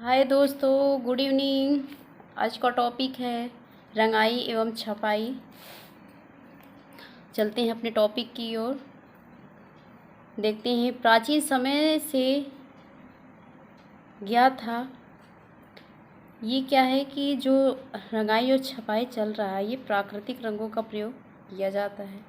हाय दोस्तों, good evening. आज का टॉपिक है रंगाई एवं छपाई। चलते हैं अपने टॉपिक की ओर। देखते हैं प्राचीन समय से ज्ञात था। ये क्या है कि जो रंगाई और छपाई चल रहा है, ये प्राकृतिक रंगों का प्रयोग किया जाता है।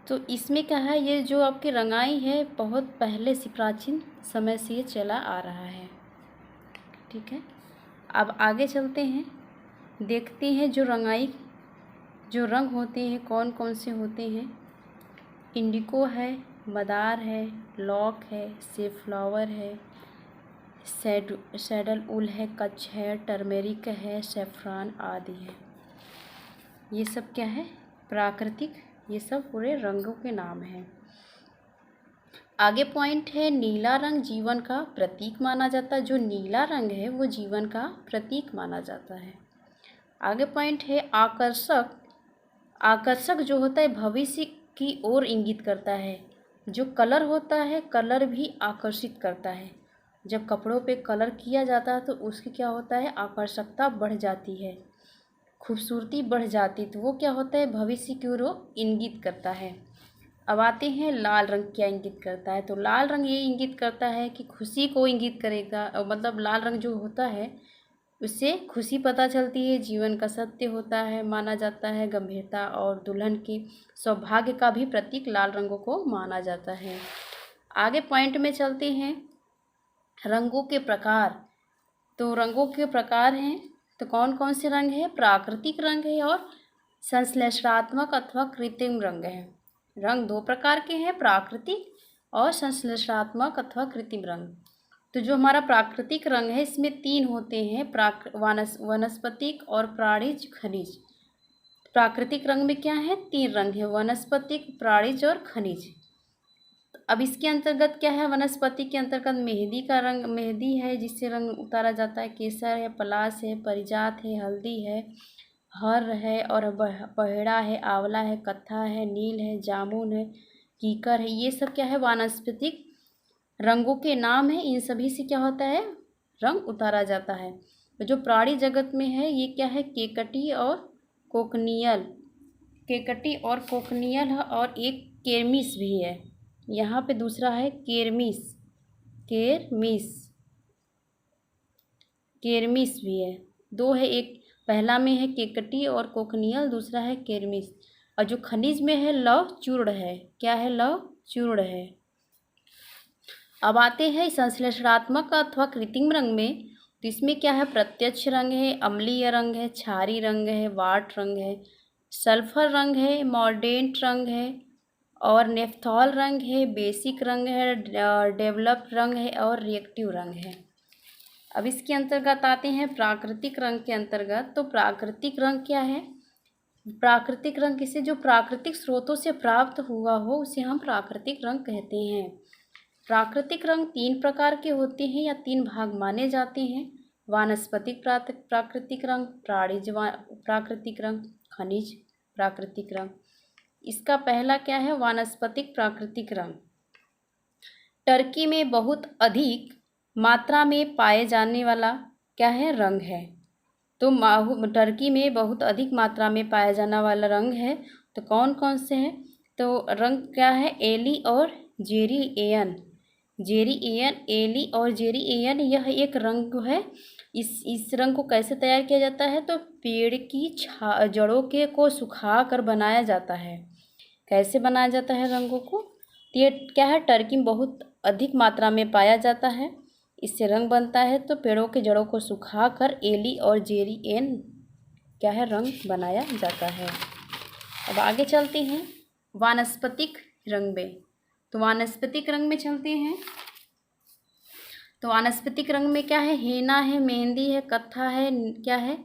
तो इसमें क्या है, ये जो आपकी रंगाई है बहुत पहले से प्राचीन समय से ये चला आ रहा है। ठीक है, अब आगे चलते हैं, देखते हैं जो रंगाई जो रंग होते हैं कौन कौन से होते हैं। इंडिको है, मदार है, लॉक है, सेफ्लावर है, सैडलवुड है, कच्छ है, टर्मेरिक है, सेफ्रॉन आदि है। ये सब क्या है, प्राकृतिक, ये सब पूरे रंगों के नाम हैं। आगे पॉइंट है, नीला रंग जीवन का प्रतीक माना जाता है। जो नीला रंग है वो जीवन का प्रतीक माना जाता है। आगे पॉइंट है, आकर्षक। आकर्षक जो होता है भविष्य की ओर इंगित करता है। जो कलर होता है, कलर भी आकर्षित करता है। जब कपड़ों पे कलर किया जाता है तो उसकी क्या होता है, आकर्षकता बढ़ जाती है, खूबसूरती बढ़ जाती है। तो वो क्या होता है, भविष्य की ओर इंगित करता है। अब आते हैं लाल रंग क्या इंगित करता है। तो लाल रंग ये इंगित करता है कि खुशी को इंगित करेगा। मतलब लाल रंग जो होता है उससे खुशी पता चलती है, जीवन का सत्य होता है, माना जाता है, गंभीरता और दुल्हन के सौभाग्य का भी प्रतीक लाल रंगों को माना जाता है। आगे पॉइंट में चलते हैं, रंगों के प्रकार। तो रंगों के प्रकार हैं, तो कौन कौन से रंग हैं, प्राकृतिक रंग है और संश्लेषणात्मक अथवा कृत्रिम रंग है। रंग दो प्रकार के हैं, प्राकृतिक और संश्लेषणात्मक अथवा कृत्रिम रंग। तो जो हमारा प्राकृतिक रंग है इसमें तीन होते हैं, वनस्पतिक और प्राणिज खनिज। प्राकृतिक रंग में क्या है, तीन रंग है, वनस्पतिक, प्राणिज और खनिज। अब इसके अंतर्गत क्या है, वनस्पति के अंतर्गत मेहंदी का रंग, मेहंदी है जिससे रंग उतारा जाता है, केसर है, पलाश है, पारिजात है, हल्दी है, हर है और बहेड़ा है, आंवला है, कत्था है, नील है, जामुन है, कीकर है। ये सब क्या है, वानस्पतिक रंगों के नाम है। इन सभी से क्या होता है, रंग उतारा जाता है। तो जो प्राणी जगत में है ये क्या है, केकटी और कोकनियल। केकटी और कोकनियल है और एक केरमिस भी है। यहाँ पे दूसरा है केरमिस, केरमिस, केरमिस भी है। दो है, एक पहला में है केकटी और कोकनियल, दूसरा है केरमिस। और जो खनिज में है लौह चूर्ण है। क्या है, लौह चूर्ण है। अब आते हैं संश्लेषणात्मक अथवा कृत्रिम रंग में। तो इसमें क्या है, प्रत्यक्ष रंग है, अम्लीय रंग है, क्षारीय रंग है, वाट रंग है, सल्फर रंग है, मॉर्डेंट रंग है और नेफ्थॉल रंग है, बेसिक रंग है, डेवलप्ड रंग है और रिएक्टिव रंग है। अब इसके अंतर्गत आते हैं प्राकृतिक रंग के अंतर्गत। तो प्राकृतिक रंग क्या है, प्राकृतिक रंग किसे, जो प्राकृतिक स्रोतों से प्राप्त हुआ हो उसे हम प्राकृतिक रंग कहते हैं। प्राकृतिक रंग तीन प्रकार के होते हैं या तीन भाग माने जाते हैं, वानस्पतिक प्राकृतिक रंग, प्राणिज प्राकृतिक रंग, खनिज प्राकृतिक रंग। इसका पहला क्या है, वानस्पतिक प्राकृतिक रंग। टर्की में बहुत अधिक मात्रा में पाए जाने वाला क्या है, रंग है। तो टर्की में बहुत अधिक मात्रा में पाया जाने वाला रंग है। तो कौन कौन से हैं, तो रंग क्या है, एली और जेरी एयन। जेरी एयन, एली और जेरी एयन, यह एक रंग है। इस रंग को कैसे तैयार किया जाता है, तो पेड़ की जड़ों के को सुखा कर बनाया जाता है। कैसे बनाया जाता है रंगों को, तो ये क्या है, टर्की में बहुत अधिक मात्रा में पाया जाता है, इससे रंग बनता है। तो पेड़ों के जड़ों को सुखा कर एली और जेरी एन क्या है, रंग बनाया जाता है। अब आगे चलते हैं वानस्पतिक रंग में। तो वानस्पतिक रंग में चलते हैं। तो वानस्पतिक रंग में क्या है, हेना है, मेहंदी है, कत्था है, क्या है,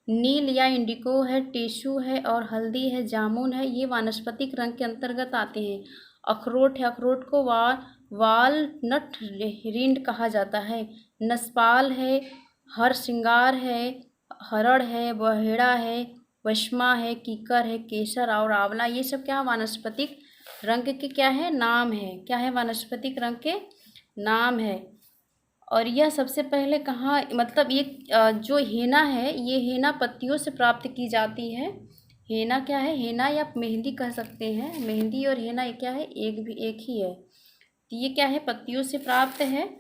नील या इंडिको है, टिश्यू है और हल्दी है, जामुन है। ये वानस्पतिक रंग के अंतर्गत आते हैं। अखरोट है, अखरोट को वालनट रिंड कहा जाता है। नसपाल है, हर श्रृंगार है, हरड़ है, बहेड़ा है, वश्मा है, कीकर है, केसर और आंवला। ये सब क्या है, वानस्पतिक रंग के क्या है, नाम है। क्या है, वानस्पतिक रंग के नाम है। और यह सबसे पहले कहाँ, मतलब ये जो हेना है, ये हेना पत्तियों से प्राप्त की जाती है। हेना क्या है, हेना या मेहंदी कह सकते हैं, मेहंदी और हेना ये क्या है, एक ही है। तो ये क्या है, पत्तियों से प्राप्त है।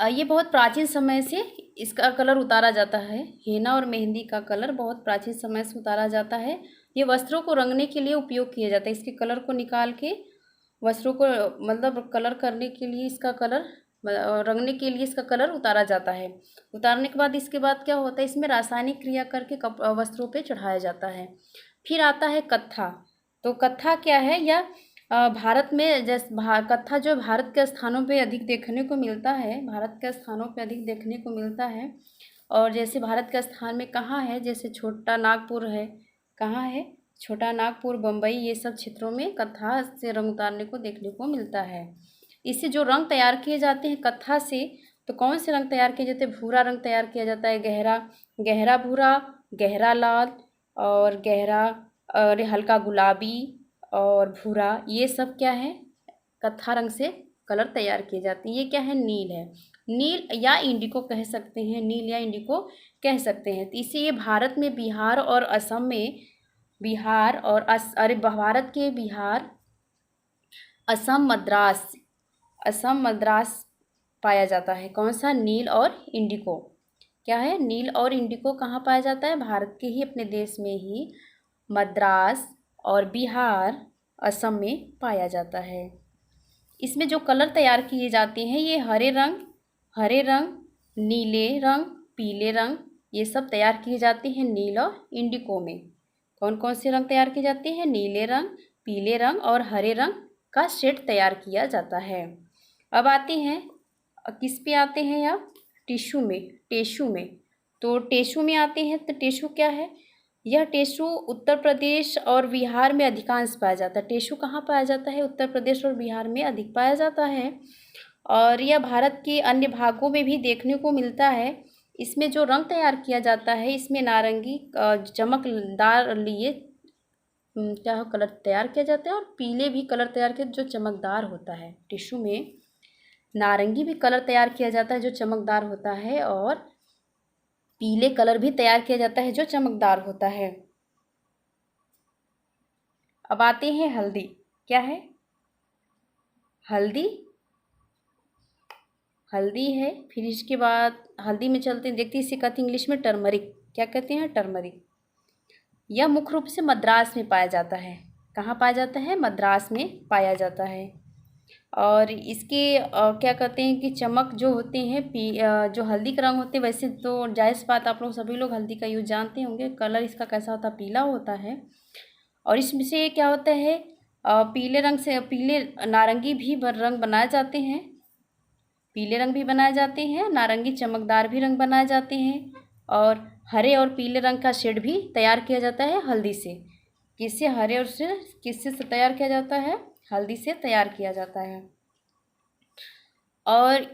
ये बहुत प्राचीन समय से इसका कलर उतारा जाता है। हेना और मेहंदी का कलर बहुत प्राचीन समय से उतारा जाता है। ये वस्त्रों को रंगने के लिए उपयोग किया जाता है। इसके कलर को निकाल के वस्त्रों को मतलब कलर करने के लिए, इसका कलर रंगने के लिए इसका कलर उतारा जाता है। उतारने के बाद इसके बाद क्या होता है, इसमें रासायनिक क्रिया करके वस्त्रों पे चढ़ाया जाता है। फिर आता है कत्था। तो कत्था क्या है, यह भारत में कत्था जो भारत के स्थानों पे अधिक देखने को मिलता है, भारत के स्थानों पे अधिक देखने को मिलता है। और जैसे भारत के स्थान में कहाँ है, जैसे छोटा नागपुर है, कहाँ है, छोटा नागपुर, बम्बई, ये सब क्षेत्रों में कत्था से रंग उतारने को देखने को मिलता है। इससे जो रंग तैयार किए जाते हैं कत्था से, तो कौन से रंग तैयार किए जाते हैं, भूरा रंग तैयार किया जाता है, गहरा भूरा, गहरा लाल और गहरा और हल्का गुलाबी और भूरा, ये सब क्या है, कत्था रंग से कलर तैयार किए जाते हैं। ये क्या है, नील है, नील या इंडिको कह सकते हैं, नील या इंडिको कह सकते हैं। तो इसे ये भारत में बिहार और असम में, भारत के बिहार, असम मद्रास पाया जाता है। कौन सा, नील और इंडिको, क्या है, नील और इंडिको कहाँ पाया जाता है, भारत के ही अपने देश में ही मद्रास और बिहार, असम में पाया जाता है। इसमें जो कलर तैयार किए जाते हैं, ये हरे रंग, नीले रंग, पीले रंग, ये सब तैयार किए जाते हैं नील और इंडिको में। कौन कौन से रंग तैयार किए जाते हैं, नीले रंग, पीले रंग और हरे रंग का सेट तैयार किया जाता है। अब आते हैं, किस पे आते हैं, या टेसु में। तो टेसु में आते हैं। तो टेसु क्या है, यह टेसु उत्तर प्रदेश और बिहार में अधिकांश पाया जाता है। टेसु कहाँ पाया जाता है, उत्तर प्रदेश और बिहार में अधिक पाया जाता है। और यह भारत के अन्य भागों में भी देखने को मिलता है। इसमें जो रंग तैयार किया जाता है, इसमें नारंगी चमकदार लिए क्या कलर तैयार किया जाता है, और पीले भी कलर तैयार किया जो चमकदार होता है। टिश्यू में नारंगी भी कलर तैयार किया जाता है जो चमकदार होता है, और पीले कलर भी तैयार किया जाता है जो चमकदार होता है। अब आते हैं हल्दी। क्या है, हल्दी है। फिर इसके बाद हल्दी में चलते हैं, देखते हैं इसे कहते हैं इंग्लिश में टर्मरिक। क्या कहते हैं, टर्मरिक। यह मुख्य रूप से मद्रास में पाया जाता है। कहाँ पाया जाता है, मद्रास में पाया जाता है। और इसके क्या कहते हैं कि चमक जो होते हैं, जो हल्दी का रंग होते हैं, वैसे तो जायज़ बात, आप लोग सभी लोग हल्दी का यूज जानते होंगे। कलर इसका कैसा होता है, पीला होता है। और इसमें से क्या होता है, पीले रंग से पीले नारंगी भी रंग बनाए जाते हैं, पीले रंग भी बनाए जाते हैं, नारंगी चमकदार भी रंग बनाए जाते हैं, और हरे और पीले रंग का शेड भी तैयार किया जाता है हल्दी से। किससे, हरे और से किससे तैयार किया जाता है, हल्दी से तैयार किया जाता है। और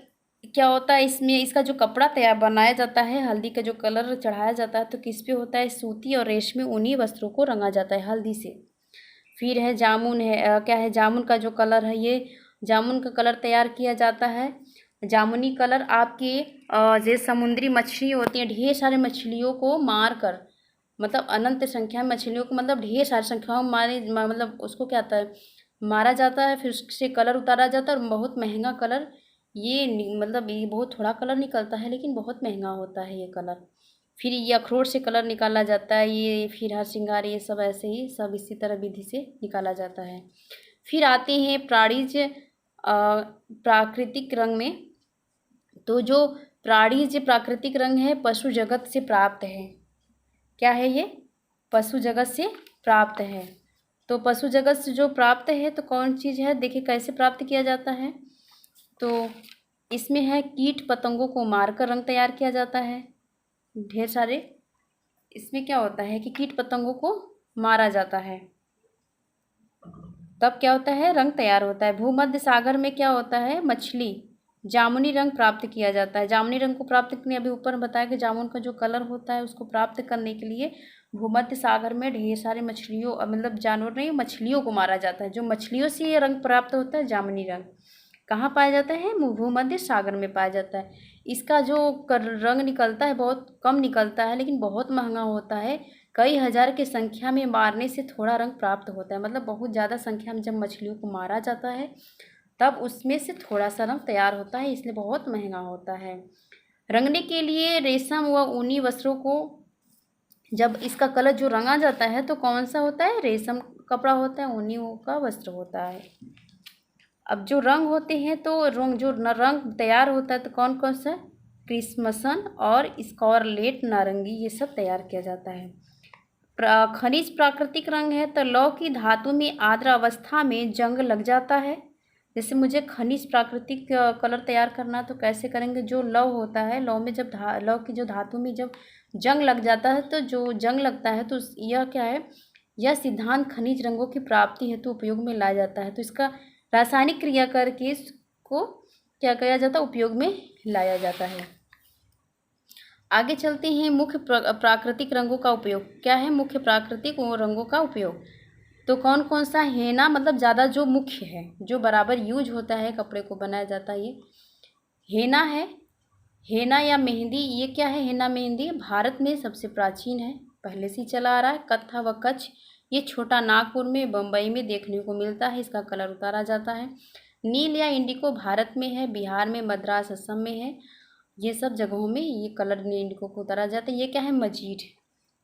क्या होता है, इसमें इसका जो कपड़ा तैयार बनाया जाता है, हल्दी का जो कलर चढ़ाया जाता है, तो किस पे होता है, सूती और रेशमी ऊनी वस्त्रों को रंगा जाता है हल्दी से। फिर है जामुन है, क्या है, जामुन का जो कलर है, ये जामुन का कलर तैयार किया जाता है। जामुनी कलर आपके जो समुद्री मछली होती हैं, ढेर सारे मछलियों को मार कर, मतलब अनंत संख्या में मछलियों को, मतलब ढेर सारी संख्याओं में मतलब उसको क्या आता है, मारा जाता है, फिर उससे कलर उतारा जाता है। और बहुत महंगा कलर ये, मतलब ये बहुत थोड़ा कलर निकलता है, लेकिन बहुत महंगा होता है ये कलर। फिर ये अखरोट से कलर निकाला जाता है, ये फिर हर श्रृंगार, ये सब ऐसे ही सब इसी तरह विधि से निकाला जाता है। फिर आते हैं प्राकृतिक रंग में। तो जो प्राकृतिक रंग है, पशु जगत से प्राप्त है। क्या है ये, पशु जगत से प्राप्त है। तो पशु जगत से जो प्राप्त है, तो कौन चीज़ है, देखिए कैसे प्राप्त किया जाता है। तो इसमें है कीट पतंगों को मारकर रंग तैयार किया जाता है, ढेर सारे। इसमें क्या होता है कि कीट पतंगों को मारा जाता है, तब क्या होता है, रंग तैयार होता है। भूमध्य सागर में क्या होता है, मछली जामुनी रंग प्राप्त किया जाता है। जामुनी रंग को प्राप्त करने, अभी ऊपर बताया कि जामुन का जो कलर होता है उसको प्राप्त करने के लिए भूमध्य सागर में ढेर सारे मछलियों, मतलब जानवर नहीं, मछलियों को मारा जाता है। जो मछलियों से ये रंग प्राप्त होता है, जामुनी रंग। कहाँ पाया जाता है? भूमध्य सागर में पाया जाता है। इसका जो रंग निकलता है बहुत कम निकलता है, लेकिन बहुत महंगा होता है। कई हज़ार की संख्या में मारने से थोड़ा रंग प्राप्त होता है, मतलब बहुत ज़्यादा संख्या में जब मछलियों को मारा जाता है तब उसमें से थोड़ा सा रंग तैयार होता है, इसलिए बहुत महंगा होता है। रंगने के लिए रेशम व ऊनी वस्त्रों को जब इसका कलर जो रंगा जाता है तो कौन सा होता है? रेशम कपड़ा होता है, ऊनी का वस्त्र होता है। अब जो रंग होते हैं तो रंग तैयार होता है तो कौन कौन सा? क्रिसमसन और स्कारलेट नारंगी, ये सब तैयार किया जाता है। खनिज प्राकृतिक रंग है तो लौह की धातु में आर्द्र अवस्था में जंग लग जाता है। जैसे मुझे खनिज प्राकृतिक कलर तैयार करना तो कैसे करेंगे? जो लौह होता है, लौह में जब लौह की जो धातु में जब जंग लग जाता है तो जो जंग लगता है तो यह क्या है? यह सिद्धांत खनिज रंगों की प्राप्ति हेतु उपयोग में लाया जाता है। तो इसका रासायनिक क्रिया करके इसको क्या किया जाता है? उपयोग में लाया जाता है। आगे चलते हैं। मुख्य प्राकृतिक रंगों का उपयोग क्या है? मुख्य प्राकृतिक रंगों का उपयोग तो कौन कौन सा? हेना, मतलब ज़्यादा जो मुख्य है, जो बराबर यूज होता है, कपड़े को बनाया जाता है, ये हेना है। हेना या मेहंदी, ये क्या है? हेना मेहंदी भारत में सबसे प्राचीन है, पहले से ही चला आ रहा है। कत्था व कच्छ, ये छोटा नागपुर में, बम्बई में देखने को मिलता है, इसका कलर उतारा जाता है। नील या इंडिको भारत में है, बिहार में, मद्रास, असम में है, ये सब जगहों में ये कलर इंडिको को उतारा जाता है। ये क्या है? मजीठ।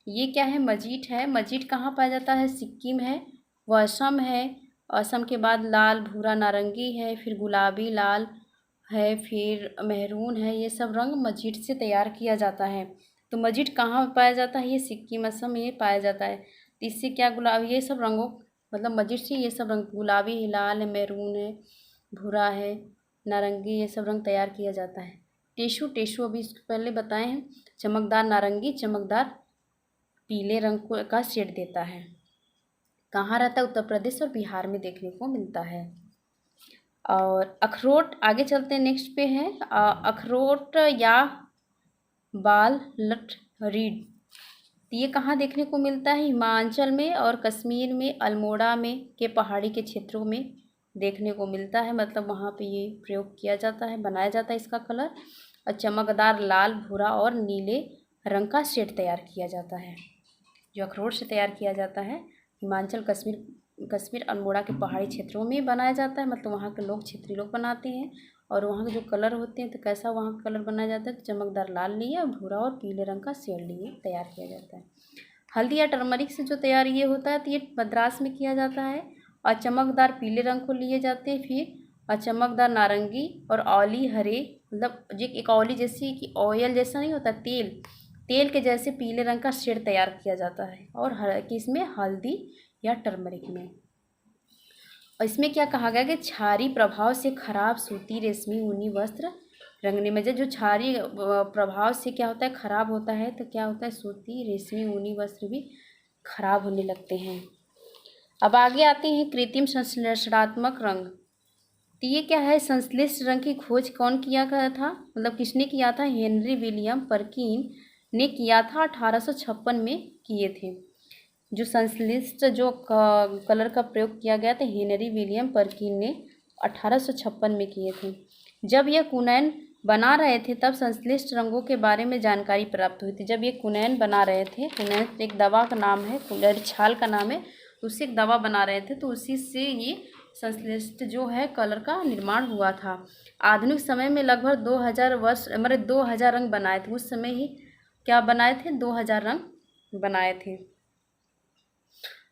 ये क्या है? मजीठ है। मजीठ कहाँ पाया जाता है? सिक्किम है, व असम है। असम के बाद लाल, भूरा, नारंगी है, फिर गुलाबी, लाल है, फिर मेहरून है, ये सब रंग मजीठ से तैयार किया जाता है। तो मजीठ कहाँ पाया जाता है? ये सिक्किम, असम में ये पाया जाता है। तो इससे क्या गुलाबी, ये सब रंगों मतलब मजीठ से ये सब रंग, गुलाबी है, लाल है, मेहरून है, भूरा है, नारंगी, ये सब रंग तैयार किया जाता है। टेशु, टेशु अभी इसको पहले बताए हैं। चमकदार नारंगी, चमकदार पीले रंग का शेड देता है। कहाँ रहता है? उत्तर प्रदेश और बिहार में देखने को मिलता है। और अखरोट, आगे चलते हैं, नेक्स्ट पे है अखरोट या बाल लट रीड। ये कहाँ देखने को मिलता है? हिमाचल में और कश्मीर में, अल्मोड़ा में के पहाड़ी के क्षेत्रों में देखने को मिलता है, मतलब वहाँ पे ये प्रयोग किया जाता है, बनाया जाता है इसका कलर। और चमकदार लाल, भूरा और नीले रंग का शेड तैयार किया जाता है, जो अखरोट से तैयार किया जाता है। हिमाचल, कश्मीर अल्मोड़ा के पहाड़ी क्षेत्रों में बनाया जाता है, मतलब वहाँ के लोग, क्षेत्रीय लोग बनाते हैं। और वहाँ के जो कलर होते हैं तो कैसा वहाँ का कलर बनाया जाता है? चमकदार लाल लिए, भूरा और पीले रंग का शेड लिए तैयार किया जाता है। हल्दी या टर्मरिक से जो तैयार ये होता है तो ये मद्रास में किया जाता है। और चमकदार पीले रंग को लिए जाते हैं, फिर और चमकदार नारंगी और ऑली हरे, मतलब जो एक ऑली जैसी कि ऑयल जैसा नहीं होता, तेल के जैसे पीले रंग का शेड तैयार किया जाता है। और किसमें? हल्दी या टर्मरिक में। और इसमें क्या कहा गया कि क्षारीय प्रभाव से खराब सूती, रेशमी, ऊनी वस्त्र रंगने में, जो क्षारीय प्रभाव से क्या होता है? खराब होता है, तो क्या होता है? सूती, रेशमी, ऊनी वस्त्र भी खराब होने लगते हैं। अब आगे आते हैं कृत्रिम संश्लेषणात्मक रंग। तो ये क्या है? संश्लिष्ट रंग की खोज कौन किया गया था, मतलब किसने किया था? हेनरी विलियम परकिन ने किया था, 1856 में किए थे। जो संश्लिष्ट जो कलर का प्रयोग किया गया था, हेनरी विलियम परकिन ने 1856 में किए थे। जब यह कुनैन बना रहे थे तब संश्लिष्ट रंगों के बारे में जानकारी प्राप्त हुई थी। जब ये कुनैन बना रहे थे, कुनैन एक दवा का नाम है, कुनैन छाल का नाम है, उससे एक दवा बना रहे थे, तो उसी से ये संश्लिष्ट जो है कलर का निर्माण हुआ था। आधुनिक समय में लगभग 2000 वर्ष, हमारे 2000 रंग बनाए थे। उस समय ही क्या बनाए थे? 2000 रंग बनाए थे।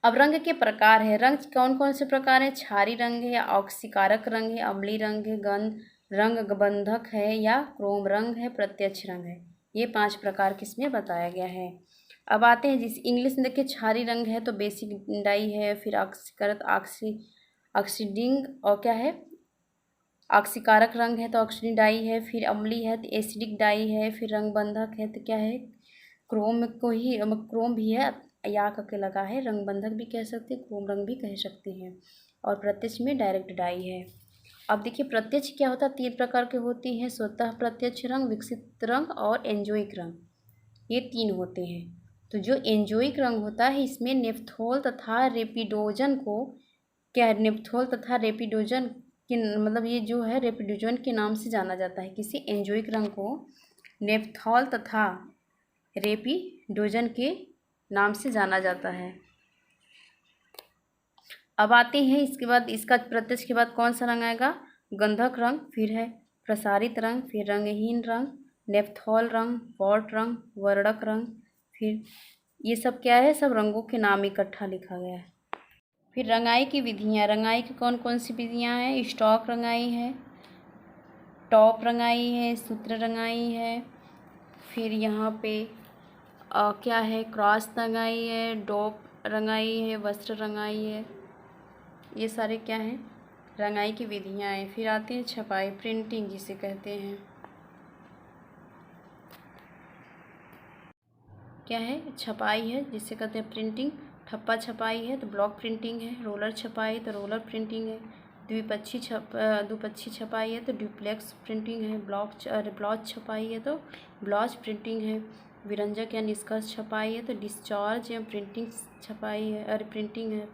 अब रंग के प्रकार है। रंग कौन कौन से प्रकार हैं? क्षारीय रंग है, ऑक्सीकारक रंग है, अम्लीय रंग है, गंध रंग बंधक है, या क्रोम रंग है, प्रत्यक्ष रंग है। ये 5 प्रकार किसमें बताया गया है। अब आते हैं जिस इंग्लिश में, देखिए क्षारीय रंग है तो बेसिक डाई है, फिर ऑक्सीकारक ऑक्सीडिंग, और क्या है? ऑक्सीकारक रंग है तो ऑक्सीडिंग डाई है, फिर अम्लीय है तो एसिडिक डाई है, फिर रंग बंधक है तो क्या है? क्रोम भी है, या करके लगा है, रंग बंधक भी कह सकते हैं, क्रोम रंग भी कह सकते हैं। और प्रत्यक्ष में डायरेक्ट डाई है। अब देखिए प्रत्यक्ष क्या होता है? 3 प्रकार के होते हैं, स्वतः प्रत्यक्ष रंग, विकसित रंग और एंजोइक रंग, ये 3 होते हैं। तो जो एंजोइक रंग होता है इसमें नेप्थोल तथा रेपिडोजन कि मतलब ये जो है रेपिडोजन के नाम से जाना जाता है। किसी एंजोइक रंग को नेपथॉल तथा रेपिडोजन के नाम से जाना जाता है। अब आते हैं इसके बाद, इसका प्रत्यक्ष के बाद कौन सा रंग आएगा? गंधक रंग, फिर है प्रसारित रंग, फिर रंगहीन रंग, नेपथॉल रंग, पॉट रंग, वर्णक रंग। फिर ये सब क्या है? सब रंगों के नाम इकट्ठा लिखा गया है। फिर रंगाई की विधियाँ, रंगाई की कौन कौन सी विधियाँ हैं? स्टॉक रंगाई है, टॉप रंगाई है, सूत्र रंगाई है, फिर यहाँ पे क्या है? क्रॉस रंगाई है, डॉप रंगाई है, वस्त्र रंगाई है। ये सारे क्या हैं? रंगाई की विधियाँ हैं। फिर आती है छपाई, प्रिंटिंग जिसे कहते हैं। क्या है? छपाई है जिसे कहते हैं प्रिंटिंग। ठप्पा छपाई है तो ब्लॉक प्रिंटिंग है। रोलर छपाई तो रोलर प्रिंटिंग है। द्विपक्षी छपाई है तो ड्यूप्लेक्स प्रिंटिंग है। ब्लॉच छपाई है तो ब्लॉच प्रिंटिंग है। विरंजक या निष्कर्ष छपाई है तो डिस्चार्ज या प्रिंटिंग छपाई है, प्रिंटिंग है।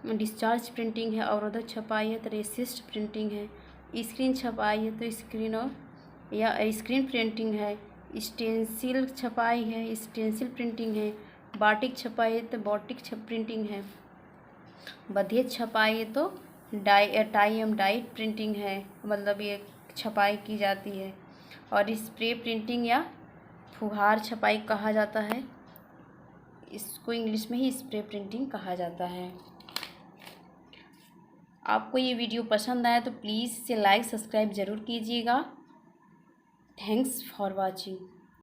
डिस्चार्ज प्रिंटिंग है। अवरोधक छपाई है तो रेसिस्ट प्रिंटिंग है। स्क्रीन छपाई है तो स्क्रीन प्रिंटिंग है। स्टेंसिल छपाई है, स्टेंसिल प्रिंटिंग है। बाटिक छपाई है तो बाटिक प्रिंटिंग है। बधियत छपाई है तो डाइट प्रिंटिंग है, मतलब ये छपाई की जाती है। और स्प्रे प्रिंटिंग या फुहार छपाई कहा जाता है, इसको इंग्लिश में ही स्प्रे प्रिंटिंग कहा जाता है। आपको ये वीडियो पसंद आया तो प्लीज़ इसे लाइक सब्सक्राइब ज़रूर कीजिएगा। Thanks for watching.